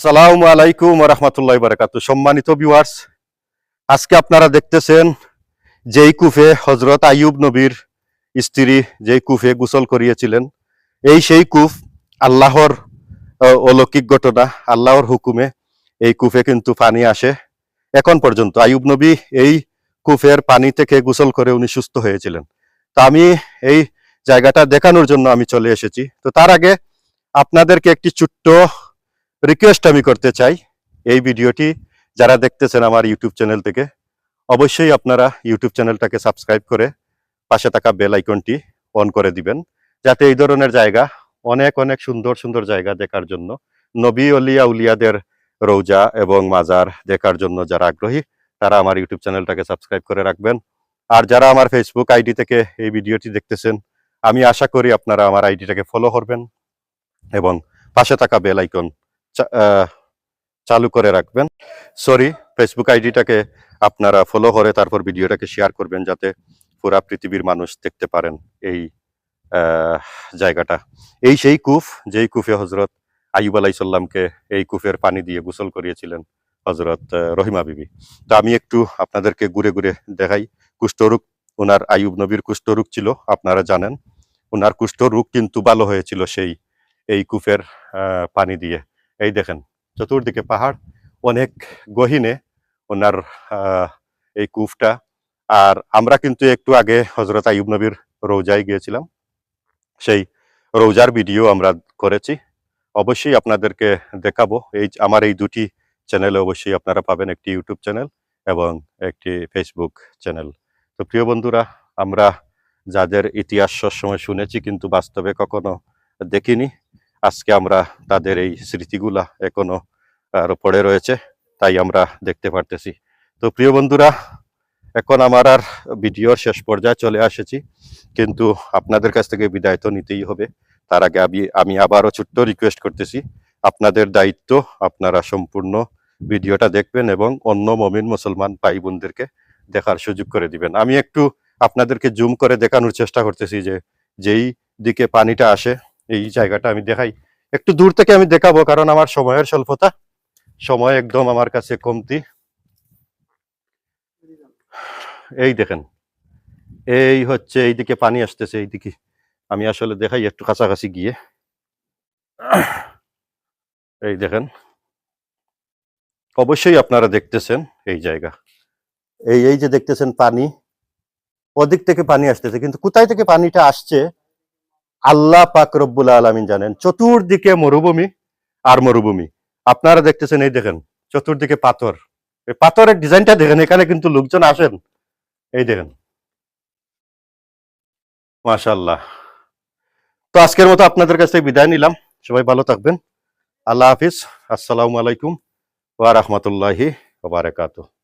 সালামু আলাইকুম ওয়া রাহমাতুল্লাহি ওয়া বারাকাতুহু। সম্মানিত ভিউয়ার্স, আজকে আপনারা দেখতেছেন যেই কূপে হযরত আইয়ুব নবীর স্ত্রী যেই কূপে গোসল করিয়েছিলেন, এই সেই কূপ। আল্লাহর অলৌকিক ঘটনা, আল্লাহর হুকুমে এই কূপে কিন্তু পানি আসে। এখন পর্যন্ত আইয়ুব নবী এই কূপের পানি থেকে গোসল করে উনি সুস্থ হয়েছিলেন। তো আমি এই জায়গাটা দেখানোর জন্য আমি চলে এসেছি। তো তার আগে আপনাদেরকে একটি ছোট্ট রিকোয়েস্ট আমি করতে চাই। এই ভিডিওটি যারা দেখতেছেন আমার ইউটিউব চ্যানেল থেকে, অবশ্যই আপনারা ইউটিউব চ্যানেলটাকে সাবস্ক্রাইব করে পাশে থাকা বেল আইকনটি অন করে দিবেন, যাতে এই ধরনের জায়গা, অনেক অনেক সুন্দর সুন্দর জায়গা দেখার জন্য, নবী অলিয়া উলিয়াদের রৌজা এবং মাজার দেখার জন্য যারা আগ্রহী, তারা আমার ইউটিউব চ্যানেলটাকে সাবস্ক্রাইব করে রাখবেন। আর যারা আমার ফেসবুক আইডি থেকে এই ভিডিওটি দেখতেছেন, আমি আশা করি আপনারা আমার আইডিটাকে ফলো করবেন এবং পাশে থাকা বেল আইকন চালু করে রাখবেন। ফেসবুক আইডিটাকে আপনারা ফলো করে তারপর ভিডিওটাকে শেয়ার করবেন, যাতে পুরা পৃথিবীর মানুষ দেখতে পারেন এই জায়গাটা। এই সেই কূপ, যেই কূপে হজরত আইয়ুব আলাইহিস সালামকে এই কূপের পানি দিয়ে গোসল করিয়েছিলেন হজরত রহিমা বিবি। তো আমি একটু আপনাদেরকে ঘুরে ঘুরে দেখাই। কুষ্ঠরোগ, ওনার আইয়ুব নবীর কুষ্ঠরোগ ছিল, আপনারা জানেন। ওনার কুষ্ঠরোগ কিন্তু ভালো হয়েছিল সেই এই কূপের পানি দিয়ে। এই দেখেন চতুর্দিকে পাহাড়, অনেক গহীনে ওনার এই কূপটা। আর আমরা কিন্তু একটু আগে হজরত আইয়ুব নবীর রৌজায় গিয়েছিলাম, সেই রৌজার ভিডিও আমরা করেছি। অবশ্যই আপনাদেরকে দেখাবো। আমার এই দুটি চ্যানেলে অবশ্যই আপনারা পাবেন, একটি ইউটিউব চ্যানেল এবং একটি ফেসবুক চ্যানেল। তো প্রিয় বন্ধুরা, আমরা যাদের ইতিহাস সবসময় শুনেছি কিন্তু বাস্তবে কখনো দেখিনি, আজকে আমরা তাদের এই স্মৃতিগুলা এখনো পড়ে রয়েছে, তাই আমরা দেখতে পারতেছি। তো প্রিয় বন্ধুরা, এখন আমার আর ভিডিওর শেষ পর্যায়ে চলে এসেছি, কিন্তু আপনাদের কাছ থেকে বিদায় তো নিতেই হবে। তার আগে আমি আবারও ছোট্ট রিকোয়েস্ট করতেছি, আপনাদের দায়িত্ব, আপনারা সম্পূর্ণ ভিডিওটা দেখবেন এবং অন্য মুমিন মুসলমান ভাই বোনদেরকে দেখার সুযোগ করে দিবেন। আমি একটু আপনাদেরকে জুম করে দেখানোর চেষ্টা করতেছি যে যেই দিকে পানিটা আসে, এই জায়গাটা আমি দেখাই। একটু দূর থেকে আমি দেখাবো, কারণ আমার সময়ের স্বল্পতা, সময় একদম আমার কাছে কমতি। এই দেখেন, এই হচ্ছে এইদিকে পানি আসতেছে, এইদিকে আমি আসলে দেখাই একটু কাছাকাছি গিয়ে। এই দেখেন, অবশ্যই আপনারা দেখতেছেন এই জায়গা, এই যে দেখতেছেন পানি, ওদিক থেকে পানি আসতেছে, কিন্তু কোথায় থেকে পানিটা আসছে আল্লাহ পাক রব্বুল আলামিন জানেন। চতুর্দিকে মরুভূমি আর মরুভূমি। আপনারা দেখতেছেন, এই দেখেন চতুর্দিকে পাথর, এই পাথরের ডিজাইনটা দেখেন। এখানে কিন্তু লোকজন আসেন, এই দেখেন, মাশাআল্লাহ। তো আজকের মতো আপনাদের কাছ থেকে বিদায় নিলাম। সবাই ভালো থাকবেন। আল্লাহ হাফিজ। আসসালামু আলাইকুম ওয়া রাহমাতুল্লাহি ওয়া বারাকাতুহু।